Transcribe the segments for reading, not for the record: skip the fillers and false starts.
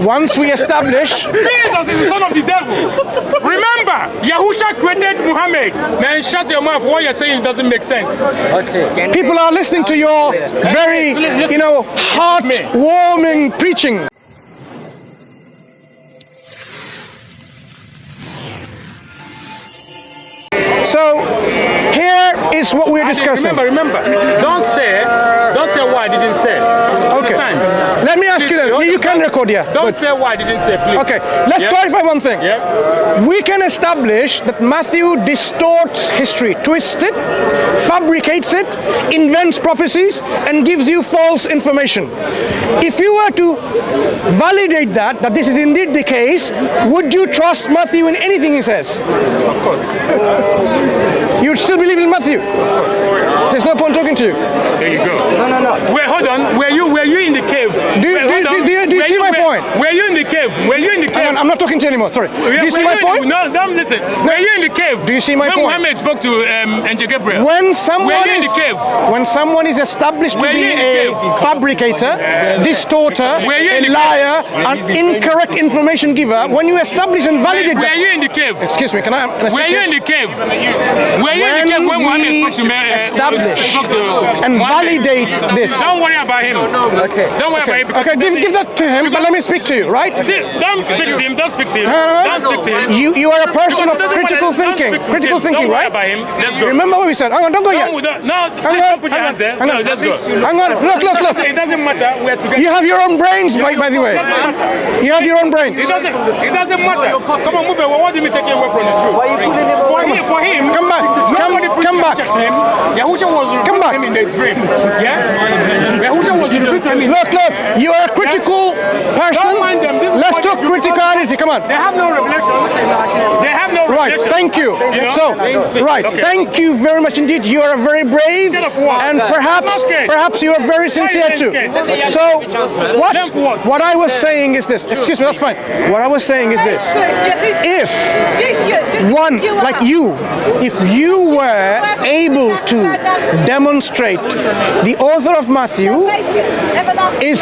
once we establish... Jesus is the son of the devil. Remember, Yahusha created Muhammad. Man, shut your mouth. What you're saying doesn't make sense. Okay. People are listening to your very, heart-warming preaching. So, here is what we're discussing. Remember, don't say why I didn't say. Okay. Let me ask you then. You can record, yeah. Don't say why I didn't say, please. Okay, let's clarify one thing. Yeah. We can establish that Matthew distorts history, twists it, fabricates it, invents prophecies, and gives you false information. If you were to validate that this is indeed the case, would you trust Matthew in anything he says? Of course. You'd still believe in Matthew? There's no point talking to you. There you go. No. Wait, hold on. Were you in the cave? Do you see my point? Were you in the cave? Were you in the cave? I'm not talking to you anymore. Sorry. Do you see my point? No, don't listen. Were you in the cave? Do you see my point? When Muhammad spoke to Angel Gabriel. When someone is established to be a fabricator, distorter, a liar, an incorrect information giver, when you establish and validate Were you in the cave? Excuse me, can I Were you in the cave? Were you in the cave when Muhammad spoke to establish and validate this? Don't worry about him. Okay. Don't worry about him. Okay, give that to him, but let me speak to you, right? See, don't speak to him. Don't speak to him. Don't speak to him. You are a person of critical thinking. Critical thinking, right? Don't worry about him. Let's go. Remember what we said. Hang on, don't go yet. No, don't put your hands there. No, let's go. Hang on, look. It doesn't matter. We're together. You have your own brains, by the way. You have your own brains. It doesn't matter. Come on, move it. What do you mean taking away from the truth? For him. Come back. Come back. Yahusha was revealed to him in a dream. Yeah? Yahusha was revealed to him in a dream. Look. You are a critical person. Don't mind them. Let's talk criticality. Come on. They have no revelation. They have no revelation. Right, thank you. Okay. Thank you very much indeed. You are very brave, and perhaps you are very sincere too. So, what I was saying is this. Excuse me, that's fine. What I was saying is this. If one, like you, if you were able to demonstrate the author of Matthew is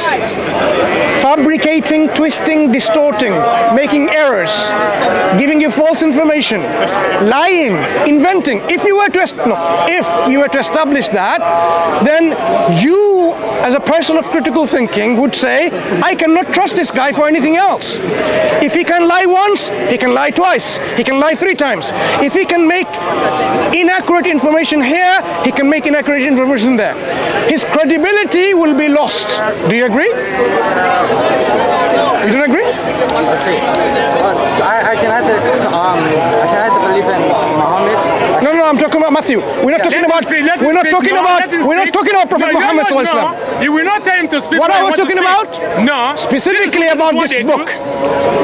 fabricating, twisting, distorting, making errors, giving you false information, lying, inventing. If you were to establish that, then you, as a person of critical thinking, would say, I cannot trust this guy for anything else. If he can lie once, he can lie twice, he can lie 3 times. If he can make inaccurate information here, he can make inaccurate information there. His credibility will be lost. Do you agree? You don't agree? Okay. So I can either believe in Muhammad. No, I'm talking about Matthew. We're not talking about Prophet Muhammad sallallahu alaihi wasallam. You will not tell him to speak. What are we talking about? No. Specifically about this book.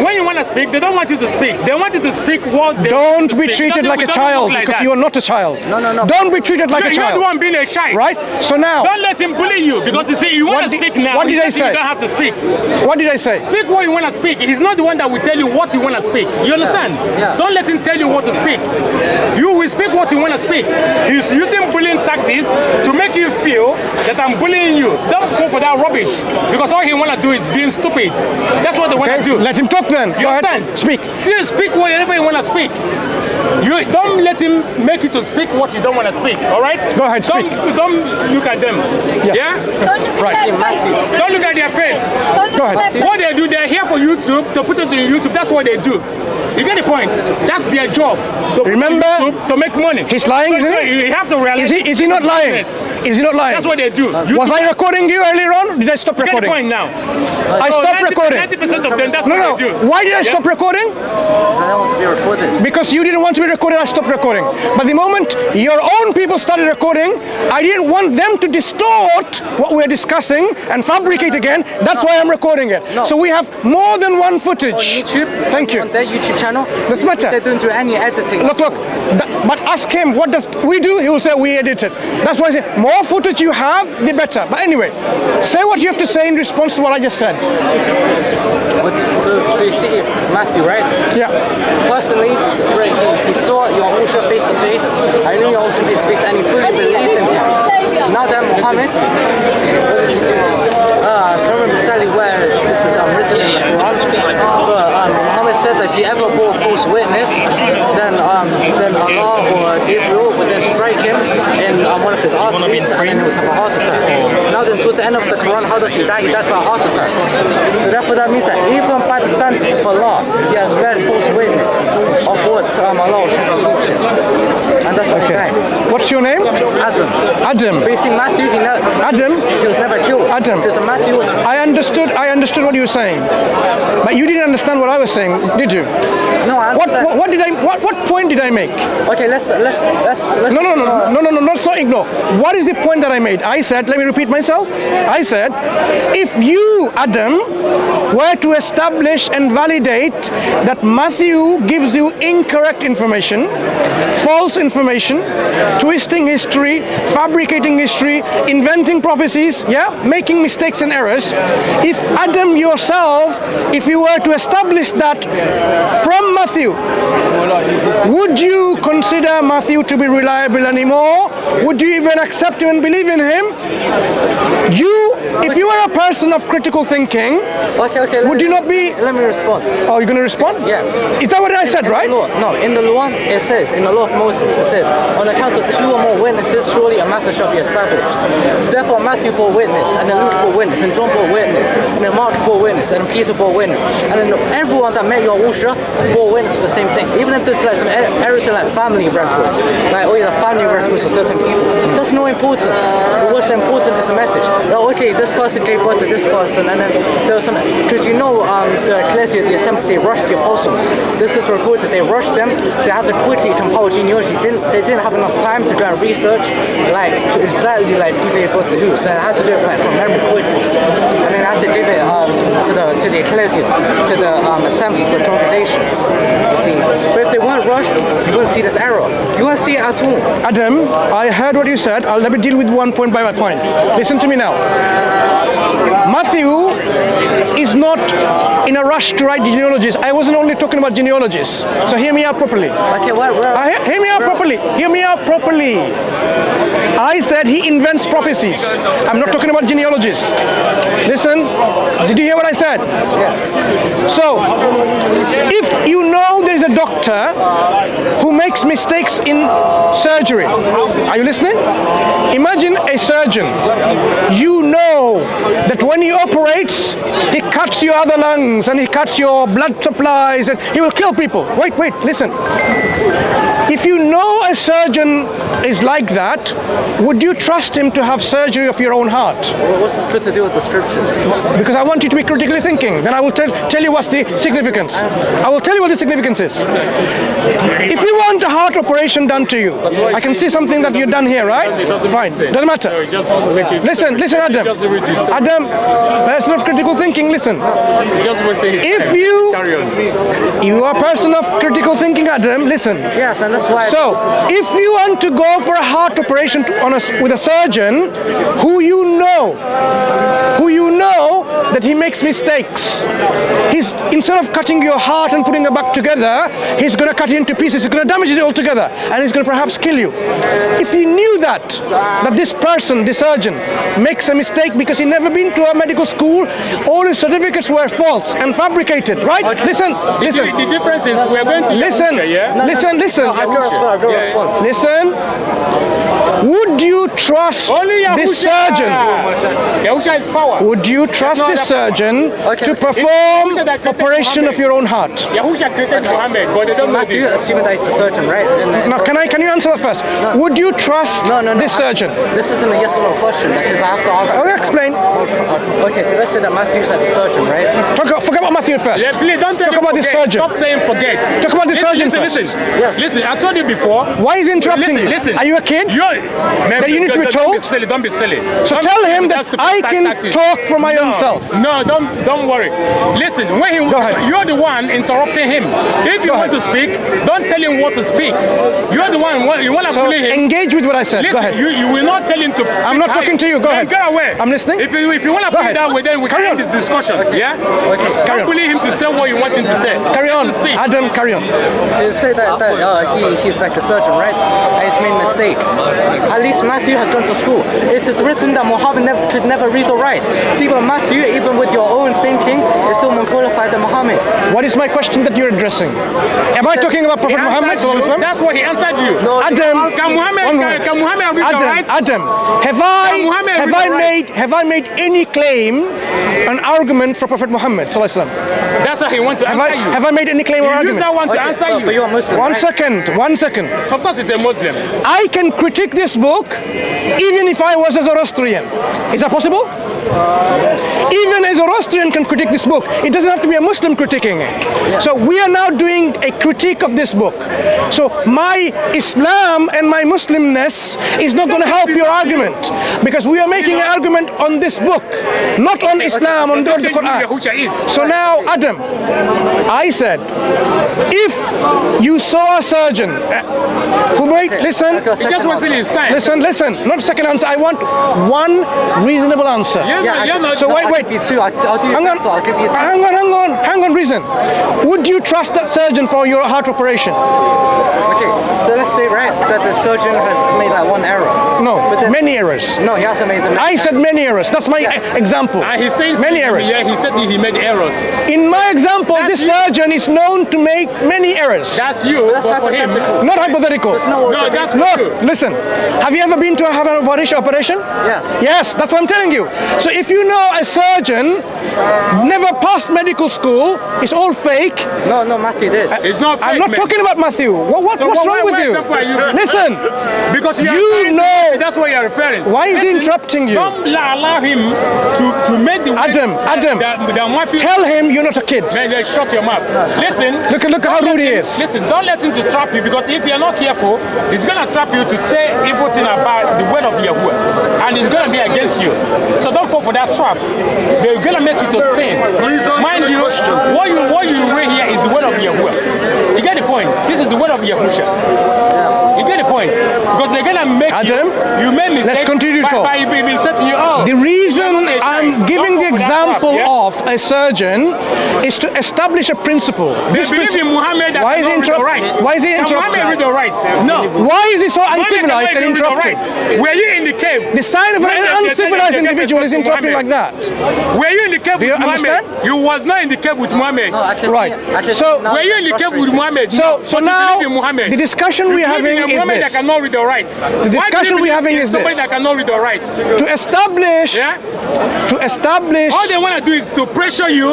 When you want to speak, they don't want you to speak. They want you to speak what they Don't be treated like a child, because you are not a child. No. Don't be treated like a child. You're the one being a child. Right? So now, don't let him bully you, because you see, you want to speak now. What did I say? You don't have to speak. What did I say? Speak what you want to speak. He's not the one that will tell you what you want to speak. You understand? Yeah. Don't let him tell you what to speak. You will speak what you want to speak. He's using bullying tactics to make you feel that I'm bullying you. Don't fall for that rubbish, because all he want to do is being stupid. That's what they want to do. Let him talk then. You Go understand? ahead. Speak. Speak whatever you want to speak. You don't let him make you to speak what you don't want to speak. All right? Go ahead. Speak. Don't look at them. Yes. Yeah. Don't look at their faces. Don't look at their face. Go ahead. What they do, they're here for YouTube, to put it on YouTube. That's what they do. You get the point? That's their job. Remember, to make money. He's lying, isn't he? You have to realize. Is he not lying? Is he not lying? That's what they do. Was I recording you earlier on? Did I stop recording? You get the point now. I stopped recording. 90% of them, that's what they do. Why did I stop recording? Because I don't want to be recorded. Because you didn't want to be recorded, I stopped recording. But the moment your own people started recording, I didn't want them to distort what we're discussing and fabricate again. That's why I'm recording it. So we have more than one footage. On YouTube. Thank you. On their YouTube channel. Doesn't matter. They don't do any editing. Look. But ask him, what does we do? He will say, we edit it. That's why I say, more footage you have, the better. But anyway, say what you have to say in response to what I just said. So you see Matthew, right? Yeah. Personally, he saw your Yahusha face to face. I knew your Yahusha face to face, and he fully believed in him. Now that Muhammad, what did he do? I can't remember exactly where this is written in the Quran. But Muhammad said that if you ever bore false witness, then Allah or Gabriel would then strike him in one of his arteries, and then he would have a heart attack. Now then, towards the end of the Quran, how does he die? He dies by a heart attack. So therefore, that means that even by the standards of Allah, he has bear false witness of what Allah was trying to teach him. And that's what he died. What's your name? Adam. Adam. But you see, Matthew, Adam. he was never killed. Adam. Because Matthew was... I understood what you were saying, but you didn't understand what I was saying, did you? No, I understand. What point did I make? Okay, let's No, not ignore. What is the point that I made? I said, let me repeat myself. I said, if you, Adam, were to establish and validate that Matthew gives you incorrect information, false information, twisting history, fabricating history, inventing prophecies, making mistakes and errors, if Adam yourself, if you were to establish that from Matthew, would you consider Matthew to be reliable anymore? Would you even accept him and believe in him? If you were a person of critical thinking, would you not be... Let me respond. Oh, you're going to respond? Yes. Is that what I said, right? No, in the law, it says, in the law of Moses, it says, on account of 2 or more witnesses, surely a matter shall be established. So therefore, Matthew bore witness, and then Luke bore witness, and John bore witness, and then Mark bore witness, and then Peter bore witness, and then everyone that met Yahushua bore witness to the same thing. Even if there's like some errors in like family records, like the family records of certain people, that's no importance. What's important is the message. Like, okay, this person gave birth to this person, and then there was some, because the ecclesia, the assembly, they rushed the apostles. This is recorded that they rushed them, so they had to quickly compile genealogy. They didn't have enough time to go and research like exactly like who gave birth to who, so they had to do it like from memory quickly, and then they had to give it to the ecclesia, to the assembly, to the congregation. You see, but if they weren't rushed, you wouldn't see this error. You won't see it at all. Adam, I heard what you said. Let me deal with one point by one point. Listen to me now. Matthew is not in a rush to write genealogies. I wasn't only talking about genealogies. So hear me out properly. Okay, Hear me out properly. Hear me out properly. I said he invents prophecies. I'm not talking about genealogies. Listen. Did you hear what I said? Yes. So, if you know there is a doctor who makes mistakes in surgery, are you listening? Imagine a surgeon. You know that when he operates, he cuts your other lungs and he cuts your blood supplies and he will kill people. Wait, listen. If you know a surgeon is like that, would you trust him to have surgery of your own heart? What's this got to do with the scriptures? Because I want you to be critically thinking. Then I will tell you what's the significance. I will tell you what the significance is. If you want a heart operation done to you, I can see something that you've done here, right? Fine. Doesn't matter. Listen, Adam. Adam, person of critical thinking, listen. If you are a person of critical thinking, Adam, listen. Yes, and that's why. So, if you want to go for a heart operation with a surgeon who you know that he makes mistakes, instead of cutting your heart and putting it back together, he's going to cut it into pieces, he's going to damage it altogether, and he's going to perhaps kill you. If you knew that this person, the surgeon, makes a mistake because he never been to a medical school, all his certificates were false and fabricated, right? Listen. The difference is we're going to listen. Listen. Would you trust this surgeon? Yahusha is power. Would you trust this surgeon to perform operation of your own heart? Yahusha created Muhammad, but they don't know Matthew, this. assuming that he's a surgeon, right? Now, can you answer that first? No. Would you trust this surgeon? This isn't a yes or no question because I have to answer. I'll explain. Okay, so let's say that Matthew's like the surgeon, right? Forget about Matthew first. Yeah, please don't Talk about this surgeon. Stop saying forget. Talk about this surgeon first. Listen, I told you before. Why is he interrupting you? Listen. Are you a kid? That you need to be told? Don't be silly. So tell him that I can talk for my own self. No, don't worry. Listen, you're the one interrupting him. If you want to speak, don't tell him what to speak. You're the one, you want to bully him. Engage with what I said. Listen, Go ahead. You will not tell him to speak. I'm not talking to you. Go ahead. Get away. I'm listening. If you want to put it that way, then we can end this discussion. Okay. Yeah? Okay. Don't bully him to say what you want him to say. Carry on. Speak. Adam, carry on. You say that he's like a surgeon, right? And he's made mistakes. At least Matthew has gone to school. It is written that Muhammad could never read or write. See, but Matthew, even with your own thinking, is still more qualified than Muhammad. Muhammad. What is my question that you're addressing? Am I talking about Prophet Muhammad? That's what he answered you. Adam, Can Muhammad read the right? Adam, have I made any claim, an argument for Prophet Muhammad? That's how he wants to answer you. Have I made any claim or Use argument? that one to answer you. But you're a Muslim. One right? second. Of course, he's a Muslim. I can critique this book even if I was a Zoroastrian. Is that possible? Even a Zoroastrian can critique this book. It doesn't have to be a Muslim critiquing it. Yes. So we are now doing a critique of this book. So my Islam and my Muslimness is not going to help your argument, because we are making an argument on this book, not on Islam, on the Quran. So now, Adam, I said, if you saw a surgeon who made, listen, He just wasn't his time. listen, not a second answer. I want one reasonable answer. So wait. I'll give you two. I'll do your best, so I'll give you two. Hang on, reason. Would you trust that surgeon for your heart operation? Okay, so let's say, right, that the surgeon has made like one error. No, But then- many errors. No, he hasn't made the I said many errors. That's my example. He's saying Many errors. Yeah, he said he made errors. In my example, That's this you. surgeon is known to make many errors. That's you. That's but for him. hypothetical. Not hypothetical. No, that's Look, not you. listen. Have you ever been to have an operation? Yes. Yes, that's what I'm telling you. So if you know a surgeon never passed medical school, it's all fake. No, Matthew did. It's not fake, I'm not man. talking about Matthew. What's So wrong with why you? example are you? Listen, Because you know. that's what you're referring. Why is he Listen, interrupting you? Don't allow him to make the Adam, tell him you're not a kid. Man, just shut your mouth. Listen. Look at how rude he is. Listen, don't let him to trap you, because if you're not careful, he's gonna trap you to say evil thing about the word of Yahuwah, and it's gonna be against you. So don't fall for that trap. They're gonna make you to sin. Please answer Mind the you, question. what you read here is the word of Yahuwah. You get the point? This is the word of Yahusha. You get the point? Because they're gonna make Adam, you make mistakes. let's continue to talk. By setting you up. The reason I'm giving the example of a surgeon is to establish a principle. They believe in Muhammad that Why is he cannot read the right. Why is he Can Muhammad read interrupting? the right? No. Why is he so Muhammad uncivilized cannot and read the interrupting? right. Were you in the cave? The sign of an uncivilized individual is interrupting like that. Were you in the cave Do you with Muhammad? understand? You was not in the cave with Muhammad. No, I can Right. see, I can So- see now Were you in the you're cave with frustrated. Muhammad? So But you now believe in Muhammad. the discussion You we're believe having in a is Muhammad that this. cannot read the right. The discussion we're having is somebody this. that cannot read the right. To establish, Yeah? all All they want to do is to pressure you.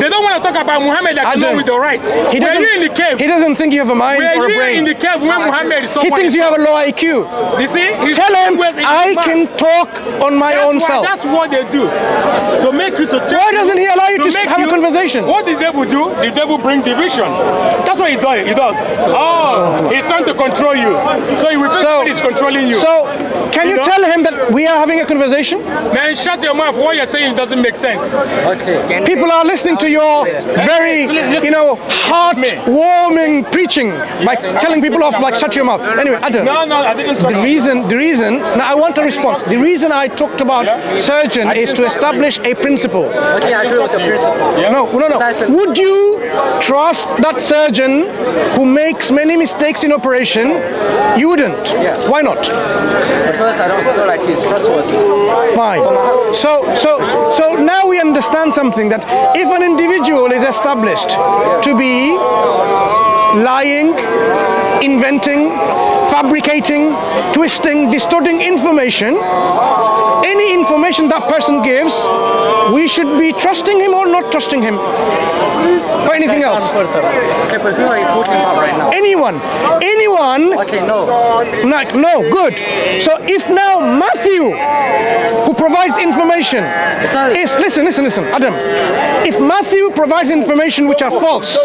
They don't want to talk about Muhammad that Adam, cannot read the right. he Were doesn't, you in the cave? he doesn't think you have a mind or Were a you in brain. the cave when Muhammad is He someone? thinks you have a low IQ. You see? He's Tell him always in his I mouth. can talk on my own self. That's what they do. To make you to check. Why doesn't he allow you to make have a conversation? What the devil do? The devil bring division. That's what he does. He's trying to control you. So he will he's controlling you. So, can you tell him that we are having a conversation? Man, shut your mouth. What you're saying doesn't make sense. Okay. People are listening to your very, heart-warming preaching by telling people off like shut your mouth. Anyway, Adam. No, I didn't talk The reason, now I want a response. The reason I talked about surgeon is to establish a principle. Okay, I agree with the principle. No. That's it. Would you trust that surgeon who makes many mistakes in operation? You wouldn't. Yes. Why not? Because I don't feel like he's trustworthy. Fine. So now we understand something, that if an individual is established to be lying, inventing, fabricating, twisting, distorting information, any information that person gives, we should be trusting him or not trusting him for anything else. Okay, but who are you talking about right now? Anyone. Okay, no. No, good. So if now Matthew, who provides information, is listen, Adam. If Matthew provides information which are false,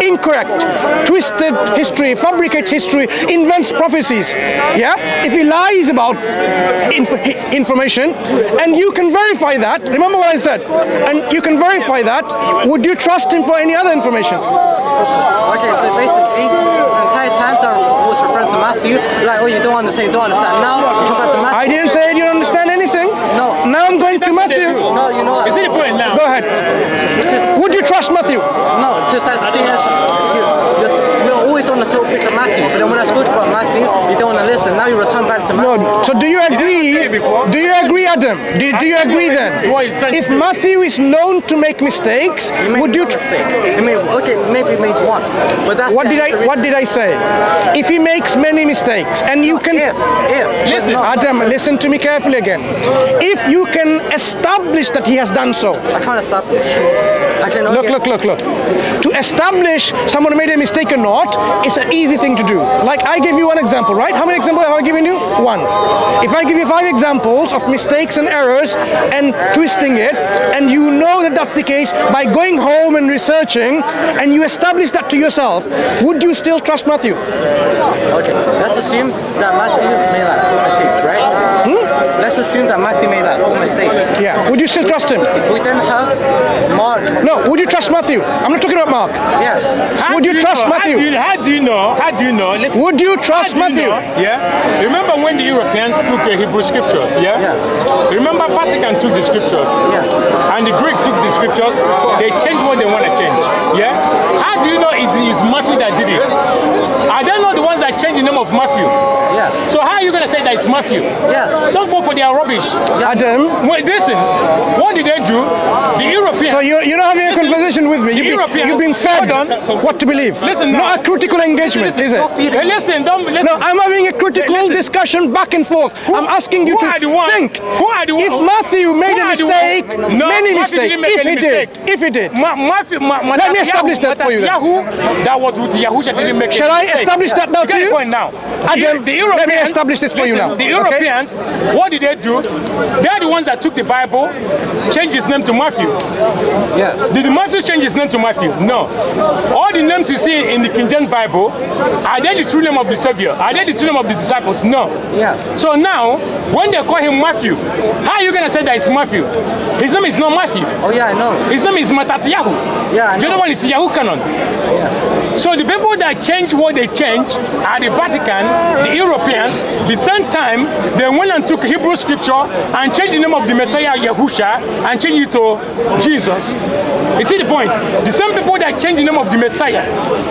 incorrect, twisted history, fabricates history, invents prophecies, if he lies about information, and you can verify that, remember what I said, and you can verify that, would you trust him for any other information? Okay, so basically, this entire time that was referring to Matthew, like, oh, you don't understand. Now, you talk about Matthew. I didn't say you don't understand anything. No. Now I'm going to Matthew. No, you know what? Is it the point now? Go ahead. Would you trust Matthew? No, just like the thing is, you're always on the topic of Matthew, but then when I spoke about Matthew, you don't want to listen. listen, now you return back to Matthew. No. So do you agree? say it before. Do you agree, Adam? Do you agree then? This is what he's trying to If do. Matthew is known to make mistakes, He made would you? no mistakes. Okay, maybe he made one, but that's What the did answer I? What did I say? If he makes many mistakes, and you can. Listen, Adam, listen to me carefully again. If you can establish that he has done so. I can't establish. I can only Look. To establish someone made a mistake or not is an easy thing to do. Like I gave you one example, right? How many examples have I given you? One. If I give you 5 examples of mistakes and errors and twisting it, and you know that that's the case by going home and researching, and you establish that to yourself, would you still trust Matthew? Okay, let's assume that Matthew made like 4 mistakes, right? Let's assume that Matthew made like 4 mistakes. Yeah. Would you still trust him? We then have Mark. No. Would you trust Matthew? I'm not talking about Mark. Yes. Would you trust Matthew? How do you know? Listen, Would you trust how do you Matthew? know? Yeah. Remember when the Europeans took Hebrew scriptures? Yeah. Yes. Remember Vatican took the scriptures. Yes. And the Greek took the scriptures. They changed what they want to change. Yeah. How do you know it is Matthew that did it? I don't know the ones that changed the name of Matthew. Yes. So how are you going to say that it's Matthew? Yes. Don't fall for their rubbish. Adam. Wait, listen. What did they do? The Europeans. So you're not having a conversation with me. You've been fed Hold on. what to believe. Listen not now. a critical engagement, is it? Hey, listen. Listen. No, I'm having a critical discussion back and forth. I'm asking you who to are the ones? think. Who are the ones? If Matthew made a Who are the mistake, ones? No, many Matthew mistakes. didn't make any mistake. If he did. Let me establish that for you then. That was with Yahusha didn't make Shall I any mistake. establish that now You to get the you? point now. Adam, The Europeans, let me establish this for you now. The okay? Europeans, what did they do? They are the ones that took the Bible, changed his name to Matthew. Yes. Did Matthew change his name to Matthew? No. All the names you see in the King James Bible, are they the true name of the Savior? Are they the true name of the disciples? No. Yes. So now, when they call him Matthew, how are you going to say that it's Matthew? His name is not Matthew. Oh yeah, I know. His name is Matatyahu. Yeah, I The know. other one is Yahoo Canon. Yes. So the people that change what they change are the Vatican, the Europeans. The same time, they went and took Hebrew scripture and changed the name of the Messiah Yahusha and changed it to Jesus. You see the point? The same people that changed the name of the Messiah,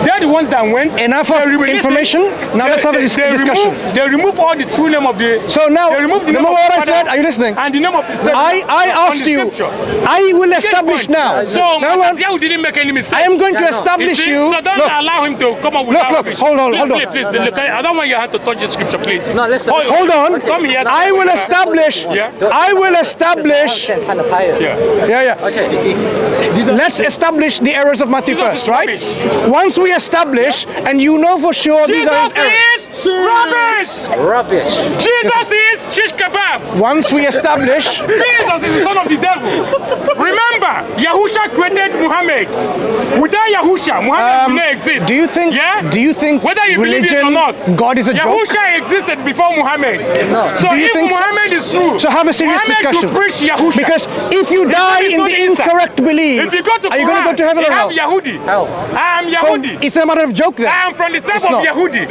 they're the ones that went. Enough of information. Now let's have a discussion. They remove all the true name of the. So now, they remove the name remember of what I the said? Father Are you listening? And the name of the Son I on asked the you. scripture. I will Get the establish point. now. So Now Matatyahu didn't make any mistake. I am going to Yeah, no. establish see? you. So don't Look, allow him to come up with Look, that look, rubbish. hold on, Please, hold on. Please, look, I don't want your hand to touch the scripture, please. No, listen. hold on. Come here. I will establish. Yeah. I will establish. I'm kind of tired. Yeah. Okay. Let's establish the errors of Matthew Jesus first, is right? rubbish. Once we establish, and you know for sure these are his errors. Jesus is rubbish. Rubbish. Jesus is shish kebab. Once we establish, Jesus is the son of the devil. Remember, Yahusha created Muhammad. Without Yahusha, Muhammad will not exist. do you think? Yeah? Do you think Whether you believe it or religion, not, God is a joke? Yahusha existed before Muhammad. No. So Do you if think so? Muhammad is true, So have a serious Muhammad discussion. should preach Yahusha. Because if you die is in not the the inside. incorrect belief, If you go to are you going to go to heaven or hell? I am Yahudi. Hell. I am So Yahudi. it's a matter of joke then. I am from the tribe It's of not. Yahudi.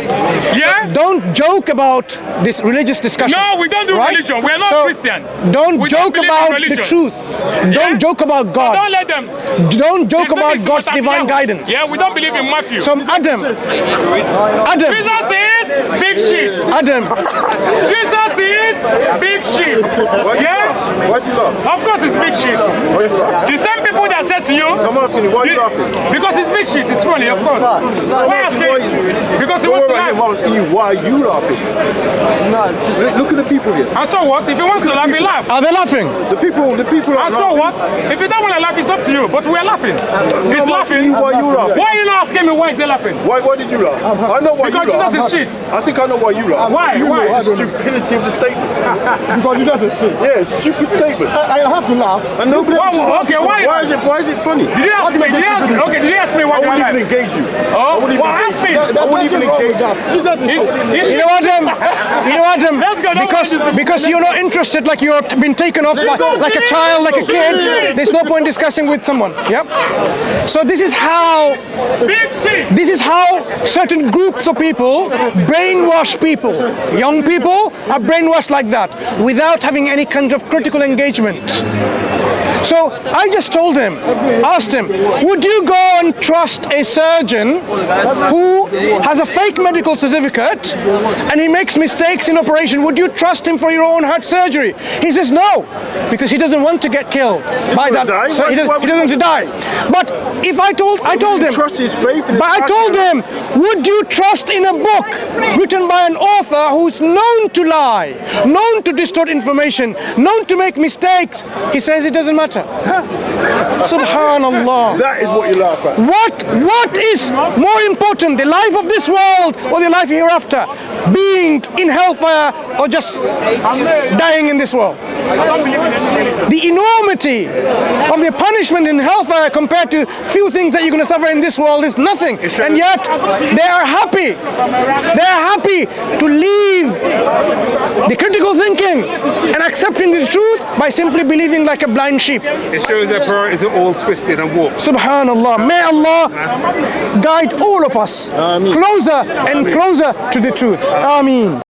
Yeah? Don't joke about this religious discussion. No, we don't do right? religion. We are not So Christian. Don't We joke don't believe in about the religion. truth. Yeah? Don't joke about So God. don't let them. Don't joke His name about is God's Matatyahu. divine guidance. Yeah, we don't believe in Matthew. So Adam, Jesus is big shit. Adam, Jesus is big shit. Yeah? Why do you laugh? Of course it's big shit. Why you laugh? The same people that said to you. I'm asking you, why are you laughing? Because it's big shit. It's funny, of course. Why asking asking? why Because he Don't wants to worry about him, laugh. I'm asking you, why are you laughing? No, just Look at the people here. And so what? If he wants to laugh, he laugh. are they laughing? The people are And so laughing. what? If you don't want to laugh, it's up to you. But we are laughing. He's I'm asking you, laughing. why you laughing? Why are you not asking me why he's laughing? Why did you laugh? I know why Because you laugh. Jesus is shit. I think I know why you laugh. Why? Why? The stupidity of the statement. Because you just a shit. Yeah, stupid statement. I have to laugh. And nobody else is laughing. Okay, why Why is it funny? Did you ask me? Did you ask me I why wouldn't you even laugh? engage you. Oh, wouldn't even well, engage ask me. you. I wouldn't even engage you. Jesus is shit. You know what, Adam? You know what, Adam? Let's go, don't Because you're not interested, like you're been taken off like a child, like a kid. There's no point discussing with someone. Yep. So this is how Big shit. This is how certain groups of people brainwash people. Young people are brainwashed like that without having any kind of critical engagement. So I just told him, asked him, would you go and trust a surgeon who has a fake medical certificate and he makes mistakes in operation, would you trust him for your own heart surgery? He says no, because he doesn't want to get killed by that. die? So he doesn't want to die. But if I told him, Trust his faith in his but I told him, would you trust in a book written by an author who's known to lie, known to distort information, known to make mistakes? He says it doesn't matter. Subhanallah. That is what you laugh at. What is more important, the life of this world or the life hereafter? Being in hellfire or just dying in this world? The enormity of the punishment in hellfire compared to few things that you're going to suffer in this world is nothing. And yet they are happy. They are happy to leave the critical thinking and accepting the truth by simply believing like a blind sheep. It shows their priorities are all twisted and warped. Subhanallah. May Allah guide all of us closer and closer to the truth. Ameen.